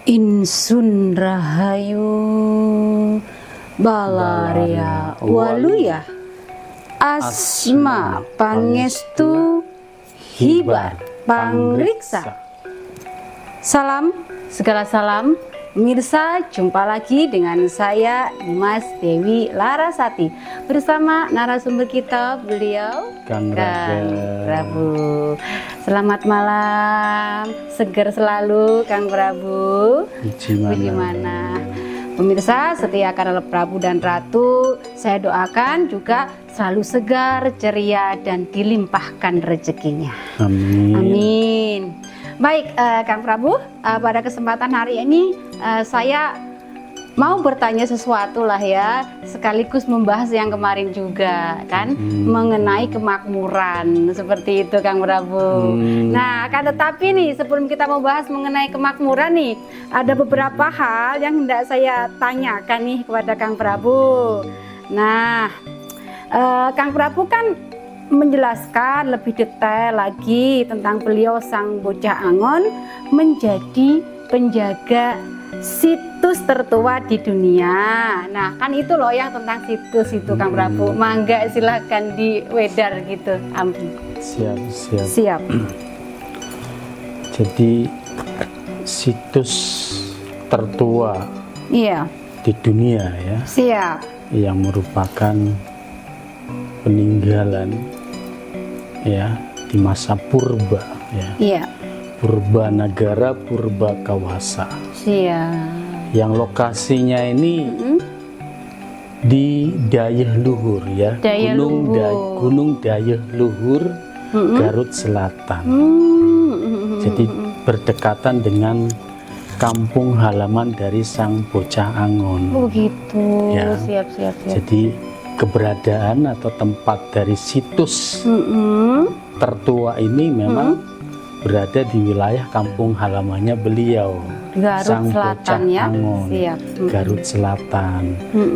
Insun Rahayu Balaria Waluya Asma Pangestu Hibar Pangriksa. Salam, segala salam pemirsa, jumpa lagi dengan saya Mas Dewi Larasati bersama narasumber kita, beliau Kang Prabu. Selamat malam, seger selalu Kang Prabu. Bagaimana? Pemirsa setia karena Prabu dan Ratu, saya doakan juga selalu segar, ceria, dan dilimpahkan rezekinya. Amin. Amin. Baik, Kang Prabu, pada kesempatan hari ini saya mau bertanya sesuatu lah ya, sekaligus membahas yang kemarin juga kan, mengenai kemakmuran, seperti itu Kang Prabu. Nah, kan tetapi nih sebelum kita membahas mengenai kemakmuran nih, ada beberapa hal yang hendak saya tanyakan nih kepada Kang Prabu. Nah, Kang Prabu kan menjelaskan lebih detail lagi tentang beliau sang bocah Angon menjadi penjaga situs tertua di dunia. Nah, kan itu loh yang tentang situs itu Kang Prabu. Mangga silahkan diwedar gitu. Ampun. Siap. Jadi situs tertua di dunia ya. Siap. Yang merupakan peninggalan ya di masa purba ya. Iya. Purba Nagara, Purba Kawasa. Siap. Yang lokasinya ini di Dayeuh Luhur ya. Gunung Dayeuh Luhur, Garut Selatan. Jadi berdekatan dengan kampung halaman dari sang bocah Angon. Oh gitu. Ya. Siap. Jadi keberadaan atau tempat dari situs tertua ini memang berada di wilayah kampung halamannya beliau, Garut sang Selatan bocah ya. Angon. Siap. Garut Selatan.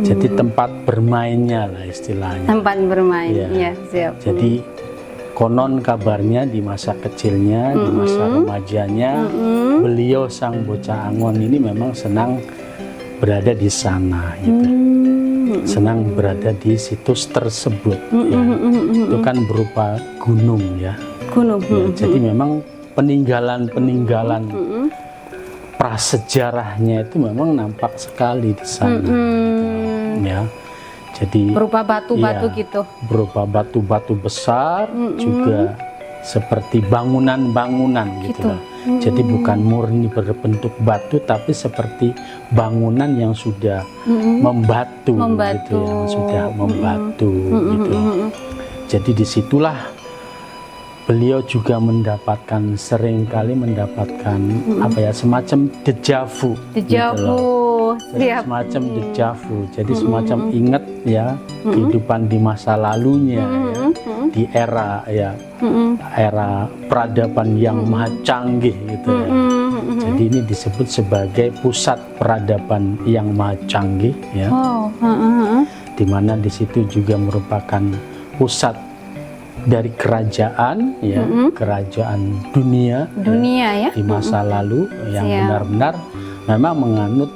Jadi tempat bermainnya lah istilahnya. Tempat bermain. Ya. Iya, siap. Jadi konon kabarnya di masa kecilnya, di masa remajanya, beliau sang bocah Angon ini memang senang berada di sana gitu. Senang berada di situs tersebut ya. Itu kan berupa gunung ya. Jadi memang peninggalan prasejarahnya itu memang nampak sekali di sana gitu, ya. Jadi berupa batu-batu ya, gitu. berupa batu-batu besar, juga seperti bangunan-bangunan gitu. Jadi bukan murni berbentuk batu, tapi seperti bangunan yang sudah membatu. Gitu, yang sudah membatu gitu. Jadi disitulah beliau juga seringkali mendapatkan apa ya, semacam dejavu. Semacam dejavu. Jadi semacam ingat ya kehidupan di masa lalunya ya, di era peradaban yang maha canggih gitu ya. Jadi ini disebut sebagai pusat peradaban yang maha canggih ya. Di mana di situ juga merupakan pusat dari kerajaan ya, kerajaan dunia ya, di masa lalu yang benar-benar memang menganut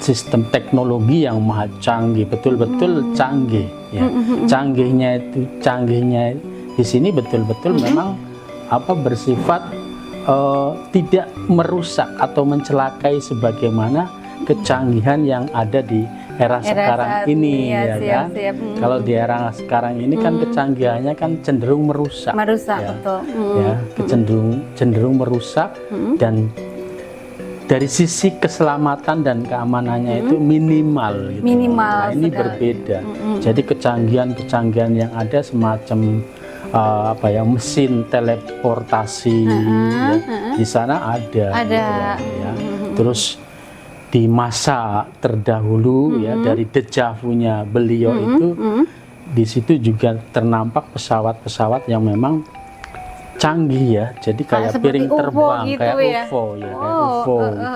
sistem teknologi yang maha canggih, betul-betul canggih ya. Canggihnya di sini betul-betul memang bersifat tidak merusak atau mencelakai sebagaimana kecanggihan yang ada di era sekarang ini ya kan. Kalau di era sekarang ini kan kecanggihannya kan cenderung merusak ya. Betul. Ya, cenderung merusak dan dari sisi keselamatan dan keamanannya itu minimal gitu. Nah, ini berbeda. Jadi kecanggihan yang ada semacam mesin teleportasi ya, di sana ada. Gitu, ya. Terus di masa terdahulu ya, dari dejavunya beliau itu di situ juga ternampak pesawat-pesawat yang memang canggih ya. Jadi kayak piring terbang gitu, kayak UFO ya, kayak UFO gitu ya.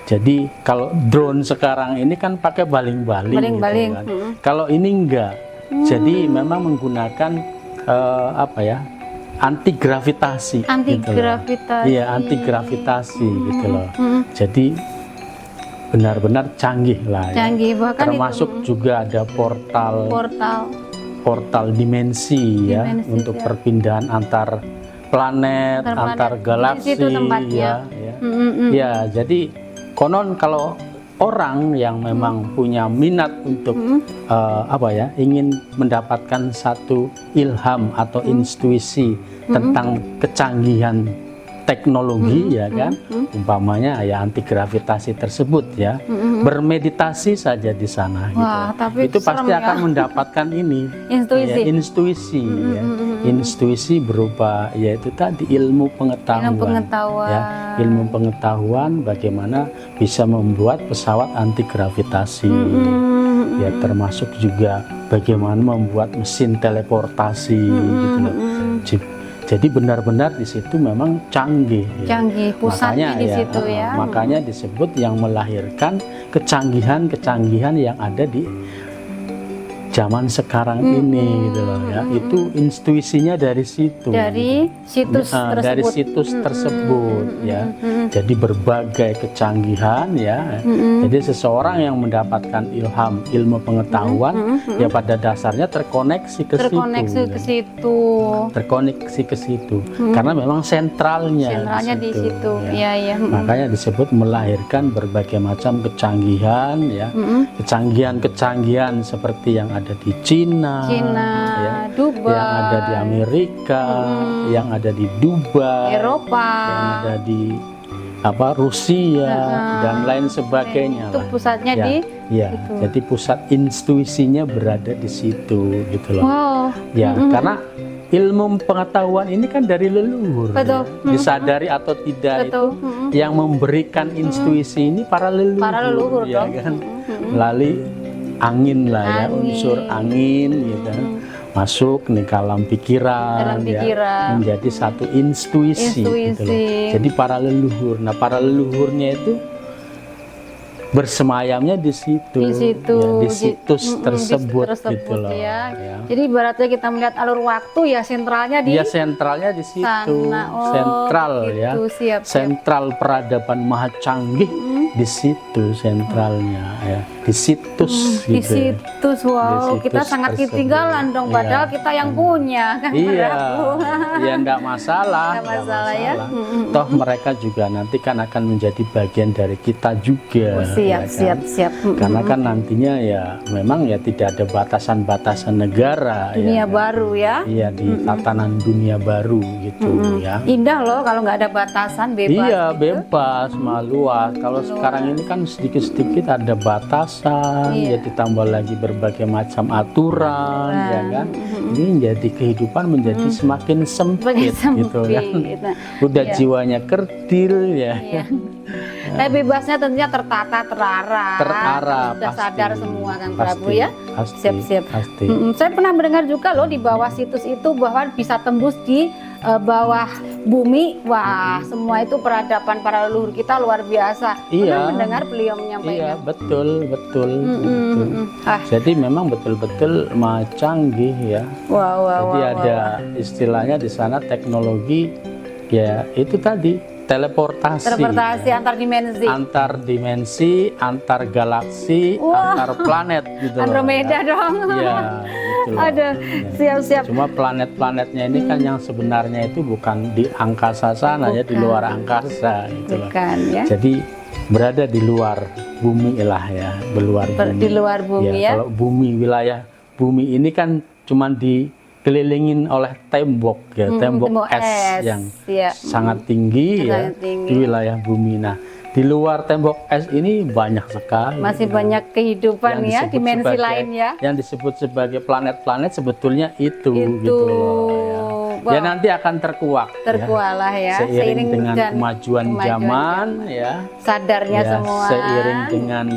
Jadi kalau drone sekarang ini kan pakai baling-baling gitu kan. Kalau ini enggak. Jadi memang menggunakan anti gravitasi. Anti gitu loh. gravitasi. Iya, anti gravitasi gitu loh. Jadi benar-benar canggih lah. Canggih, ya. bahkan Termasuk itu, juga ada portal dimensi ya, untuk ya. perpindahan antar planet, antar galaksi. Di situ tempatnya. Ya. Ya, jadi konon kalau orang yang memang punya minat untuk ingin mendapatkan satu ilham atau intuisi tentang kecanggihan teknologi ya kan, umpamanya ya anti gravitasi tersebut ya, bermeditasi saja di sana. Wah, gitu. tapi Itu pasti serem, akan ya. mendapatkan ini Intuisi. ya, intuisi ya. Intuisi berupa yaitu tadi ilmu pengetahuan. Ilmu pengetahuan. Ya, ilmu pengetahuan bagaimana bisa membuat pesawat anti gravitasi. Ya, termasuk juga bagaimana membuat mesin teleportasi gitu loh. Jadi benar-benar di situ memang canggih. Canggih, pusatnya di situ ya. Makanya disebut yang melahirkan kecanggihan-kecanggihan yang ada di zaman sekarang ini gitu loh ya. Itu intuisinya dari situ. Dari situs tersebut. Dari situs tersebut ya. Jadi berbagai kecanggihan ya. Jadi seseorang yang mendapatkan ilham, ilmu pengetahuan ya pada dasarnya terkoneksi ke situ. Terkoneksi ke situ. Karena memang sentralnya di situ. Ya. Ya. Makanya disebut melahirkan berbagai macam kecanggihan ya. Kecanggihan-kecanggihan seperti yang ada di Cina, ya, Dubai, yang ada di Amerika, yang ada di Dubai, Eropa, yang ada di Rusia dan lain sebagainya. Itu pusatnya ya, di ya. itu. Jadi pusat intuisinya berada di situ gitu loh. Wow. Ya, karena ilmu pengetahuan ini kan dari leluhur. Betul. Ya. Disadari atau tidak itu yang memberikan intuisi ini para leluhur ya kan. Melalui angin lah ya, unsur angin gitu masuk nih dalam pikiran, ya, menjadi satu intuisi. Gitu loh. Jadi para leluhur, nah para leluhurnya itu bersemayamnya di situ, ya, di situs tersebut gitu loh. Ya. Jadi ibaratnya kita melihat alur waktu ya sentralnya di sentralnya di situ, sentral gitu, ya, siap. Sentral peradaban maha canggih di situ sentralnya ya, di situs di gitu. situs, wow, Di situs kita sangat tersebut. ketinggalan dong, padahal kita yang punya kan. Iya, ya enggak masalah, Nggak masalah ya. Toh mereka juga nanti kan akan menjadi bagian dari kita juga. Siap, ya kan? siap. Karena kan nantinya ya memang ya tidak ada batasan-batasan negara. Dunia ya, baru ya. Iya, di tatanan dunia baru gitu ya. Indah loh kalau nggak ada batasan, bebas. Iya, gitu. bebas, luas. Kalau sekarang ini kan sedikit-sedikit ada batasan, ya ditambah lagi berbagai macam aturan, ya kan. Ini jadi kehidupan menjadi semakin sempit, gitu kan. Udah jiwanya kerdil ya. Tapi bebasnya tentunya tertata, terarah. Sudah pasti. sadar semua kan Pasti, Prabu ya. Siap-siap. Pasti. Saya pernah mendengar juga loh di bawah situs itu bahwa bisa tembus di bawah bumi. Wah, semua itu peradaban para leluhur kita luar biasa. Pernah mendengar beliau menyampaikan. Iya, betul. Jadi memang betul-betul canggih ya. Jadi ada istilahnya di sana teknologi ya itu tadi. Teleportasi antar dimensi, antar galaksi, antar planet gitu. Andromeda dong. Iya, gitu loh. Ada, siap-siap. Cuma planet-planetnya ini kan yang sebenarnya itu bukan di angkasa sana ya, di luar angkasa gitu loh. Ya. Jadi berada di luar bumi lah ya, di luar bumi ya. Kalau wilayah bumi ini kan cuma dikelilingin oleh tembok ya, tembok es yang sangat tinggi ya di wilayah bumi. Nah, di luar tembok es ini banyak sekali. Masih banyak kehidupan ya, dimensi lain ya. Yang disebut sebagai planet-planet sebetulnya itu gitu loh. Ya. Ya nanti akan terkuak lah ya. Seiring dengan kemajuan zaman ya. Sadarnya ya, semua. Seiring dengan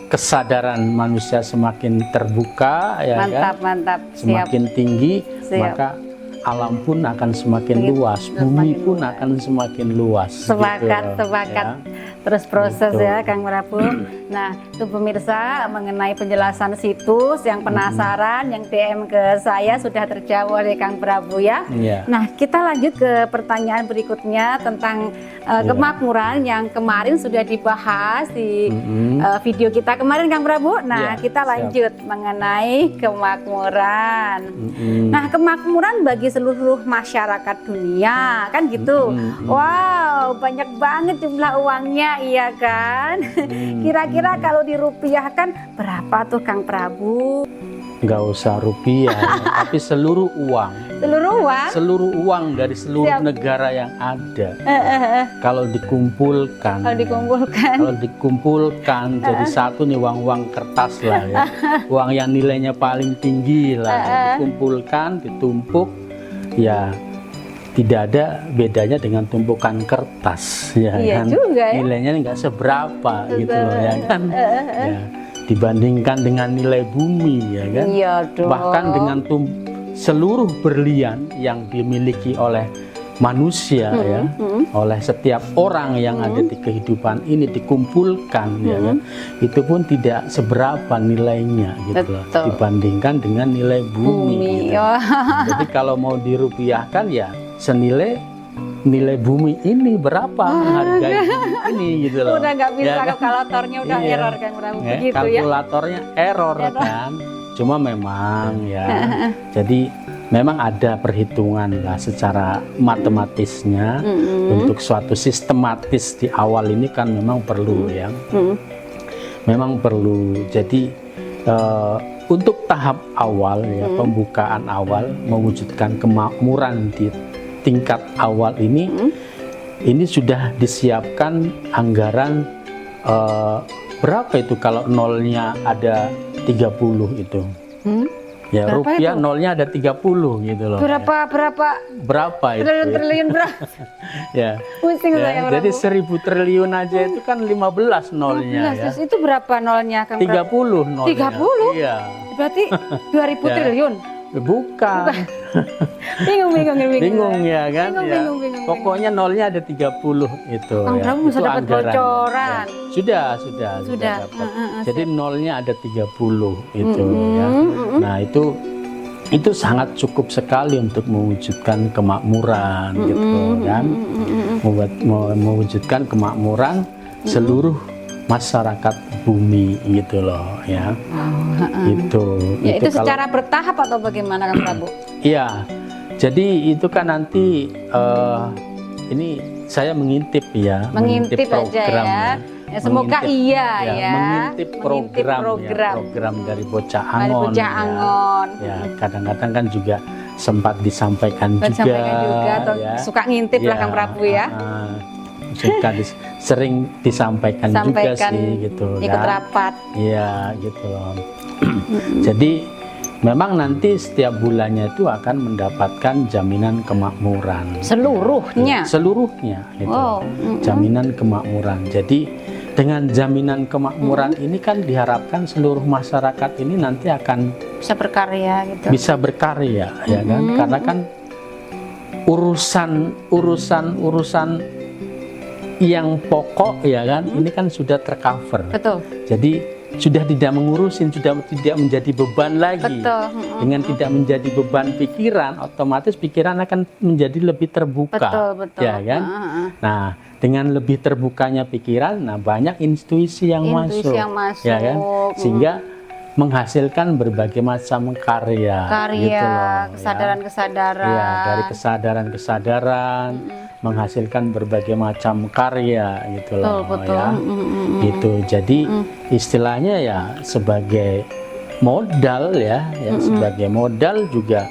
kesadaran manusia semakin terbuka ya mantap. Semakin tinggi, maka alam pun akan semakin luas, bumi pun akan semakin luas. Sepakat. Ya. Terus proses Gitu. ya Kang Prabu. Nah, itu pemirsa mengenai penjelasan situs yang penasaran, yang DM ke saya sudah terjawab oleh Kang Prabu ya. Iya. Nah, kita lanjut ke pertanyaan berikutnya tentang kemakmuran yang kemarin sudah dibahas di video kita kemarin Kang Prabu. Nah, Iya, kita siap. lanjut mengenai kemakmuran. Nah, kemakmuran bagi seluruh masyarakat dunia kan gitu. Wow, banyak banget jumlah uangnya, iya kan? Kira-kira kalau dirupiahkan berapa tuh Kang Prabu? Nggak usah rupiah, tapi seluruh uang. Seluruh uang? Seluruh uang dari seluruh Siap. negara yang ada. Kalau dikumpulkan, Kalau dikumpulkan. kalau dikumpulkan jadi satu nih uang-uang kertas lah ya, uang yang nilainya paling tinggi lah, dikumpulkan, ditumpuk, ya tidak ada bedanya dengan tumpukan kertas, ya Iya kan? juga ya. Nilainya nggak seberapa gitu loh, ya kan? Ya, dibandingkan dengan nilai bumi, ya kan? Iya dong. Bahkan dengan seluruh berlian yang dimiliki oleh manusia ya, oleh setiap orang yang ada di kehidupan ini dikumpulkan ya kan, itu pun tidak seberapa nilainya gitu loh, Betul. dibandingkan dengan nilai bumi. Gitu. Oh. Jadi kalau mau dirupiahkan ya senilai nilai bumi ini berapa menghargai bumi ini gitu loh. Udah nggak bisa, Ya kan? kalkulatornya udah Iya. error Kang Prabu Ya, begitu ya. kalkulatornya error kan. Cuma memang ya, jadi memang ada perhitungan lah secara matematisnya untuk suatu sistematis di awal ini kan memang perlu ya. Memang perlu. Jadi untuk tahap awal ya, pembukaan awal mewujudkan kemakmuran di tingkat awal ini sudah disiapkan anggaran berapa itu kalau nolnya ada 30 itu. Ya Berapa rupiah itu? nolnya ada 30 gitu loh. Berapa Berapa itu? triliun berapa? Ya. Pusing Ya, saya jadi Prabu. 1000 triliun aja itu kan 15 nolnya 15, ya. terus itu berapa nolnya Kang Prabu? 30 nolnya. 30? Iya. Berarti 2000 Ya. triliun. Bukan. Bingung Bingung ya kan? Bingung, Ya. bingung. Pokoknya nolnya ada 30 itu Kang ya. Prabu bisa Itu dapat anggarannya. bocoran. Ya. Sudah dapat. Jadi nolnya ada 30 itu ya. Nah, itu sangat cukup sekali untuk mewujudkan kemakmuran gitu kan. Mewujudkan kemakmuran seluruh masyarakat bumi gitu loh ya. Ya, itu kalau- secara bertahap atau bagaimana Kang Prabu? Iya, jadi itu kan nanti ini saya mengintip ya, Mengintip aja ya. Ya, semoga iya ya. mengintip program, program. Ya, program dari Bocah Dari Angon. Bocah Angon. Ya, kadang-kadang kan juga sempat disampaikan Sampaikan juga atau ya. suka ngintip lah Ya, Kang Prabu ya. suka sering disampaikan juga Sampaikan sih gitu ikut kan. rapat. Iya gitu loh. Jadi memang nanti setiap bulannya itu akan mendapatkan jaminan kemakmuran. Seluruhnya. Seluruhnya gitu. Wow. Jaminan kemakmuran. Jadi dengan jaminan kemakmuran ini kan diharapkan seluruh masyarakat ini nanti akan Bisa berkarya gitu. bisa berkarya ya kan. Karena kan urusan yang pokok ya kan ini kan sudah tercover. Betul. Jadi sudah tidak mengurusin, sudah tidak menjadi beban lagi. Betul. Dengan tidak menjadi beban pikiran, otomatis pikiran akan menjadi lebih terbuka. Betul. Ya kan? Nah, dengan lebih terbukanya pikiran, nah banyak intuisi yang masuk. Yang masuk. Ya kan? Sehingga menghasilkan berbagai macam karya gitu loh, kesadaran-kesadaran. ya, dari kesadaran-kesadaran menghasilkan berbagai macam karya gitu loh. Betul. Ya. Gitu. Jadi istilahnya ya sebagai modal ya, sebagai modal juga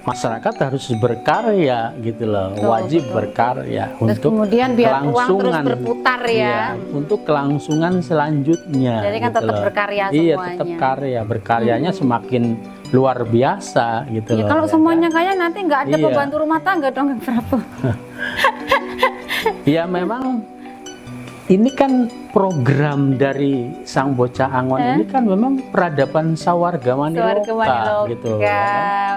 masyarakat harus berkarya gitu loh, wajib berkarya Terus untuk kemudian biar uang terus kelangsungan, berputar ya. iya, untuk kelangsungan selanjutnya. Jadi kan gitu tetap loh. berkarya Iya, semuanya. tetap karya, berkaryanya semakin luar biasa gitu Ya, loh. kalau ya semuanya kan? kaya nanti nggak ada Iya. pembantu rumah tangga dong Kang Prabu. Ya memang ini kan program dari Sang Bocah Angon ini kan memang peradaban Sawarga Maniloka gitu. Ya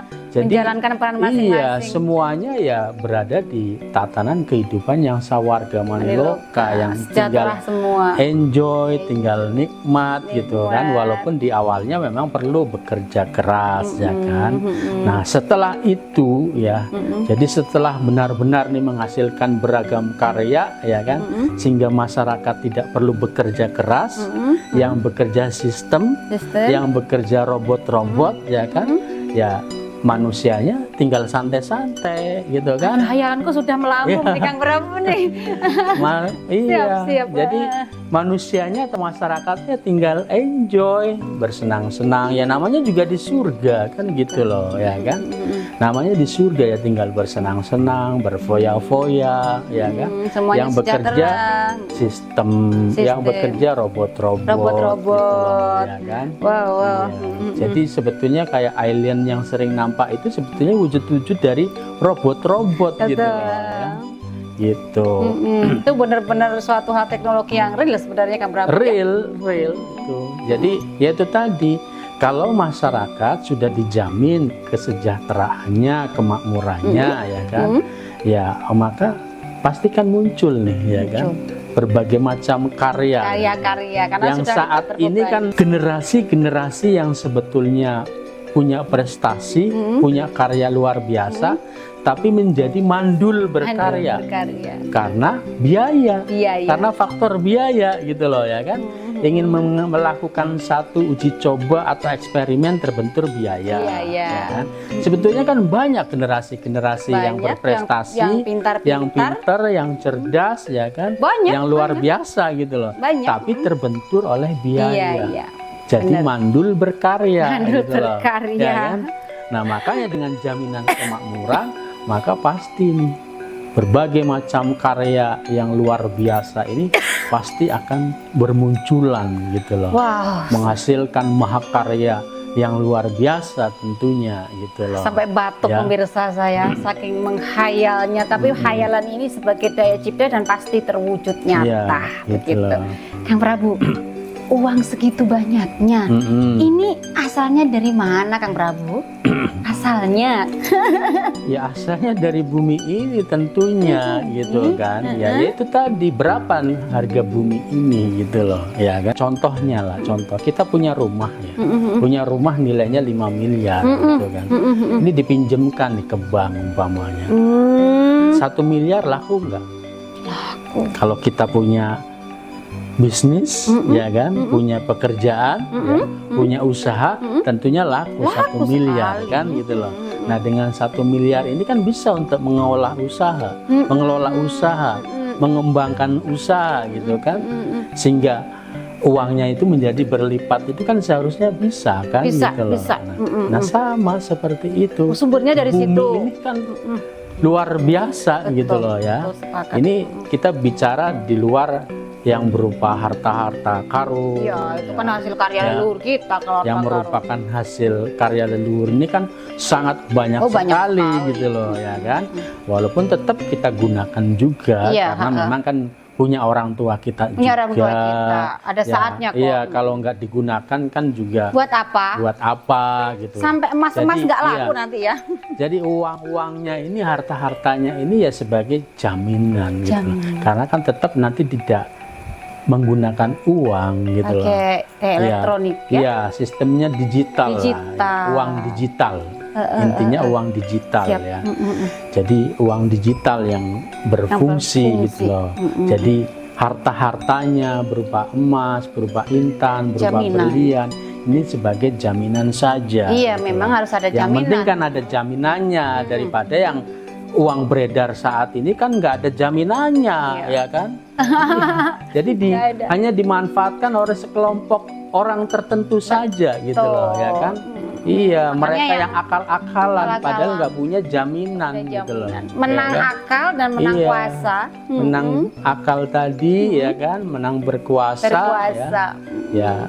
kan? menjalankan peran masing-masing. Iya, semuanya ya berada di tatanan kehidupan yang sawarga maniloka, yang tinggal semua. enjoy, tinggal nikmat gitu kan, walaupun di awalnya memang perlu bekerja keras ya kan. Nah setelah itu ya, jadi setelah benar-benar nih menghasilkan beragam karya ya kan, sehingga masyarakat tidak perlu bekerja keras, yang bekerja sistem, yang bekerja robot-robot ya kan, ya manusianya tinggal santai-santai gitu kan. Hayalanku sudah melambung nih Kang Prabu nih. Iya, siap. jadi manusianya atau masyarakatnya tinggal enjoy, bersenang-senang. Ya namanya juga di surga kan gitu loh ya kan. Namanya di surga ya tinggal bersenang-senang, berfoya-foya ya kan. Yang bekerja sistem, yang bekerja robot-robot gitu loh, ya kan. Wow. Ya. Jadi sebetulnya kayak alien yang sering nampak itu sebetulnya wujud-wujud dari robot-robot gitu loh ya. Gitu. Itu benar-benar suatu hal teknologi yang real sebenarnya Kang Prabu. Real itu. Jadi ya itu tadi, kalau masyarakat sudah dijamin kesejahteraannya, kemakmurannya ya kan, ya maka pasti kan muncul nih ya kan, berbagai macam karya karena yang saat ini kan generasi-generasi yang sebetulnya punya prestasi, punya karya luar biasa, tapi menjadi mandul berkarya. Karena biaya, karena faktor biaya gitu loh ya kan. Ingin melakukan satu uji coba atau eksperimen terbentur biaya. Ya kan? Sebetulnya kan banyak generasi-generasi yang berprestasi, yang pintar, yang cerdas ya kan, yang luar biasa gitu loh. Tapi terbentur oleh biaya. Jadi mandul berkarya, gitu loh, ya kan? Nah makanya dengan jaminan kemakmuran, maka pasti nih berbagai macam karya yang luar biasa ini pasti akan bermunculan gitu loh, menghasilkan mahakarya yang luar biasa tentunya gitu loh. Sampai batuk pemirsa saya, saking menghayalnya. Tapi khayalan ini sebagai daya cipta dan pasti terwujud nyata, gitu. Kang Prabu. Uang segitu banyaknya, ini asalnya dari mana Kang Prabu? Asalnya? Ya asalnya dari bumi ini tentunya gitu kan. Ya itu tadi, berapa nih harga bumi ini gitu loh ya kan. Contohnya lah, kita punya rumah ya, punya rumah nilainya 5 miliar gitu kan. Ini dipinjemkan nih ke bank umpamanya, 1 miliar laku nggak? Laku. Kalau kita punya bisnis ya kan, punya pekerjaan, ya, punya usaha, tentunya laku 1 miliar kan gitu loh. Nah dengan 1 miliar ini kan bisa untuk mengelola usaha, mengembangkan usaha gitu kan, sehingga uangnya itu menjadi berlipat, itu kan seharusnya bisa kan gitu loh. Nah sama seperti itu, sumbernya dari bumi situ ini kan luar biasa gitu loh ya. Ini kita bicara di luar yang berupa harta-harta karun. Iya, itu kan hasil karya leluhur kita. Kalau yang merupakan hasil karya leluhur ini kan sangat banyak sekali gitu loh ya kan. Walaupun tetap kita gunakan juga karena memang kan punya orang tua kita juga. Orang tua kita. Ada saatnya kok. Iya, kalau nggak digunakan kan juga. Buat apa? Buat apa gitu. Sampai emas-emas nggak laku nanti ya. Jadi uangnya ini, harta-hartanya ini ya sebagai jaminan gitu. Karena kan tetap nanti tidak menggunakan uang gitu loh. Kayak elektronik ya. Iya, sistemnya digital. Lah. Uang digital. Intinya uang digital ya. Jadi uang digital yang berfungsi gitu loh. Jadi harta-hartanya berupa emas, berupa intan, berupa berlian, ini sebagai jaminan saja. Iya, gitu memang loh. harus ada jaminan. Yang penting kan ada jaminannya daripada yang uang beredar saat ini kan nggak ada jaminannya, ya kan? Jadi hanya dimanfaatkan oleh sekelompok orang tertentu saja gitu loh, ya kan? Iya, mereka yang akal-akalan padahal nggak punya jaminan gitu loh. Menang ya kan? akal dan menang kuasa. Menang akal tadi ya kan, menang berkuasa. Ya.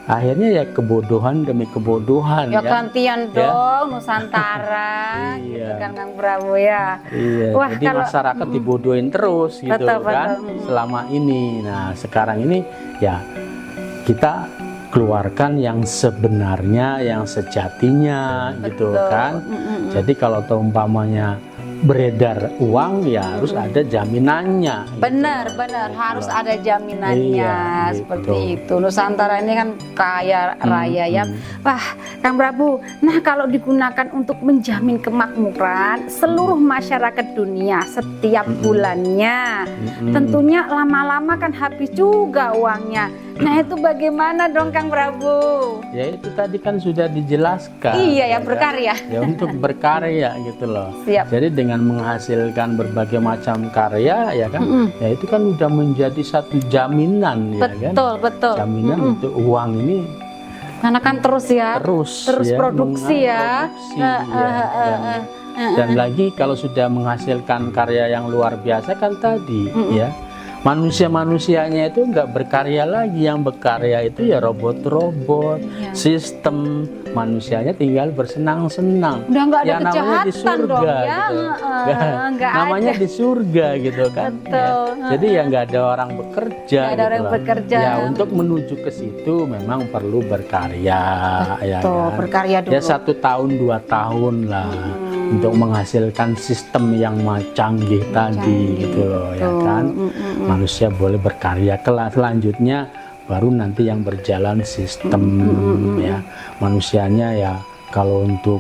Akhirnya ya kebodohan demi kebodohan ya. Gantian dong Nusantara gitu kan Kang Prabu ya. Iya, wah, jadi kalau masyarakat dibodohin terus gitu kan selama ini. Nah sekarang ini ya kita keluarkan yang sebenarnya, yang sejatinya, gitu kan. Jadi kalau umpamanya beredar uang, ya harus ada jaminannya. Benar, gitu. benar, harus ada jaminannya. Iya, Seperti gitu. itu. Nusantara ini kan kaya raya ya. Wah, Kang Prabu, nah kalau digunakan untuk menjamin kemakmuran seluruh masyarakat dunia setiap bulannya, tentunya lama-lama kan habis juga uangnya. Nah itu bagaimana dong Kang Prabu? Ya itu tadi kan sudah dijelaskan. Iya ya, kan? berkarya. Ya untuk berkarya gitu loh. Siap. Jadi dengan menghasilkan berbagai macam karya ya kan, ya itu kan udah menjadi satu jaminan ya kan. Betul, betul. Jaminan untuk uang ini Karena kan terus ya. terus ya, produksi ya. produksi, ya. Dan lagi kalau sudah menghasilkan karya yang luar biasa kan tadi ya. Manusia-manusianya itu nggak berkarya lagi, yang berkarya itu ya robot-robot, sistem, manusianya tinggal bersenang-senang. Udah nggak ada ya, namanya di kejahatan surga dong ya. gitu. Nggak Namanya ada. di surga gitu kan. Betul. Ya. Jadi ya nggak ada orang bekerja. Nggak ada orang gitu lah. bekerja. Ya untuk menuju ke situ memang perlu berkarya. Ya Betul, kan? berkarya dulu. Ya 1 tahun 2 tahun lah. Untuk menghasilkan sistem yang canggih tadi gitu loh ya kan. Manusia boleh berkarya, selanjutnya baru nanti yang berjalan sistem ya. Manusianya ya kalau untuk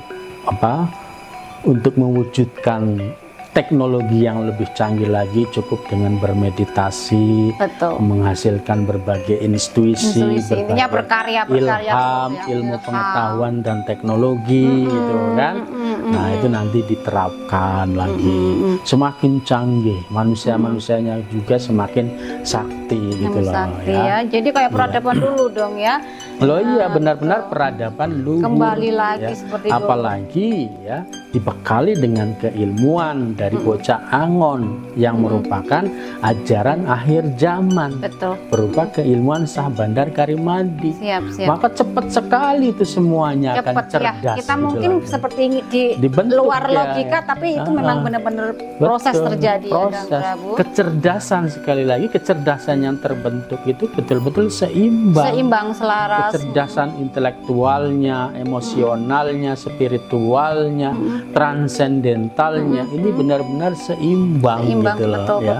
untuk mewujudkan teknologi yang lebih canggih lagi cukup dengan bermeditasi, Betul. menghasilkan berbagai intuisi, Intinya berkarya ilham, terus ya. ilmu pengetahuan dan teknologi gitu kan. Nah itu nanti diterapkan lagi, semakin canggih, manusianya juga semakin sakti gitu loh Sakti ya. ya. Jadi kayak peradaban dulu dong ya. Loh iya benar-benar peradaban luhur. Kembali lagi ya. seperti dulu. Apalagi ya dibekali dengan keilmuan dari bocah Angon yang merupakan ajaran akhir zaman. Betul. Berupa keilmuan Syah Bandar Karimadi. Siap. Maka cepat sekali itu semuanya akan Cepat ya. cerdas. Kita gitu mungkin loh. seperti di Dibentuk luar ya, logika, tapi itu memang benar-benar proses Betul, terjadi ya proses. Kang Prabu. Kecerdasan sekali lagi, kecerdasan yang terbentuk itu betul-betul seimbang. Seimbang, selaras. Kecerdasan intelektualnya, emosionalnya, spiritualnya, transendentalnya ini benar-benar seimbang gitu loh ya.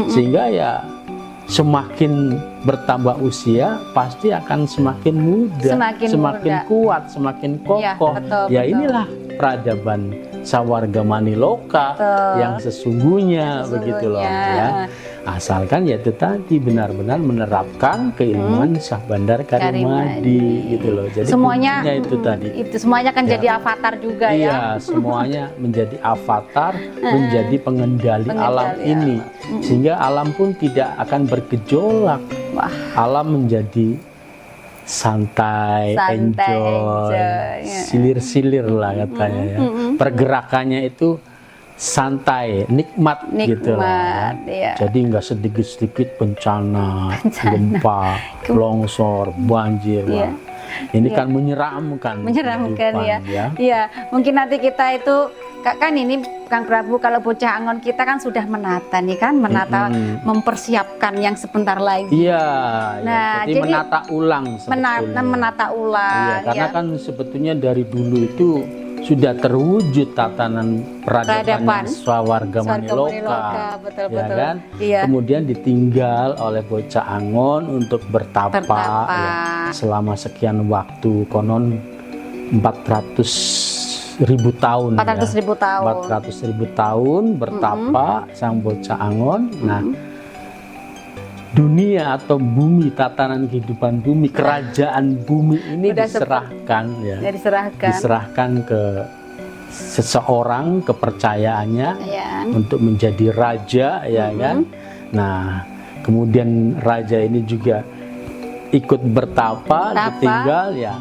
Sehingga ya semakin bertambah usia pasti akan semakin muda, semakin muda. kuat, semakin kokoh. Ya inilah peradaban Sawarga Maniloka yang sesungguhnya begitu loh ya. Asalkan ya itu tadi benar-benar menerapkan keilmuan Syah Bandar Karimadi gitu loh. Jadi semuanya itu tadi. Itu semuanya kan jadi avatar juga ya. Iya, semuanya menjadi avatar, menjadi pengendali alam ini. Sehingga alam pun tidak akan bergejolak. Wah. Alam menjadi santai, enjoy, silir-silir lah katanya ya. Pergerakannya itu santai, nikmat gitu lah. Ya. Jadi nggak sedikit-sedikit bencana, gempa, longsor, banjir. Iya. Ini kan menyeramkan. Menyeramkan ya. Ya. Iya, mungkin nanti kita itu kan ini Kang Prabu kalau bocah Angon kita kan sudah menata nih kan, mempersiapkan yang sebentar lagi. Iya. Nah, jadi menata ulang. Menata ulang. Iya, karena kan sebetulnya dari dulu itu sudah terwujud tatanan peradaban Sawarga Maniloka, betul. ya kan? Iya. Kemudian ditinggal oleh bocah Angon untuk bertapa. Ya, selama sekian waktu, konon 400.000 tahun. 400.000 tahun. 400.000 tahun bertapa sang bocah Angon. Nah, dunia atau bumi, tatanan kehidupan bumi, kerajaan bumi ini diserahkan ya. Diserahkan ke seseorang, kepercayaannya untuk menjadi raja ya kan. Nah, kemudian raja ini juga ikut bertapa, ditinggal ya.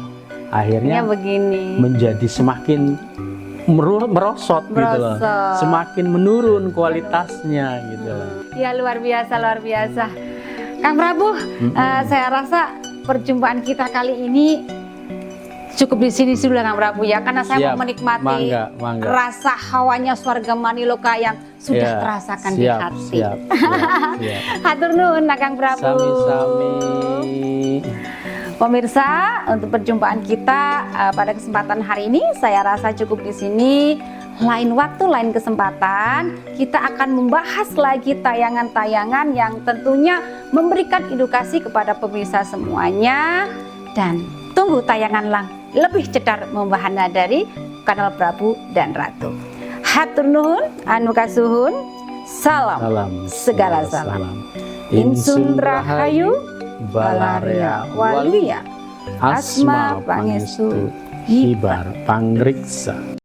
Akhirnya begini. menjadi semakin merosot gitu loh. Semakin menurun kualitasnya gitu loh. Ya luar biasa. Kang Prabu, saya rasa perjumpaan kita kali ini cukup di sini dulu Kang Prabu ya, karena saya mau menikmati mangga. rasa hawanya Sawarga Maniloka yang sudah Ya, terasakan di siap, hati. siap, siap. Hatur nuhun Kakang Prabu. Sami-sami. Pemirsa, untuk perjumpaan kita pada kesempatan hari ini saya rasa cukup di sini. Lain waktu, lain kesempatan, kita akan membahas lagi tayangan-tayangan yang tentunya memberikan edukasi kepada pemirsa semuanya. Dan tunggu tayangan lebih cetar membahana dari kanal Prabu dan Ratu. Hatur nuhun, anu kasuhun, salam segala salam. Insun Rahayu, Balaria Waluya, Asma Pangestu, Hibar Pangriksa.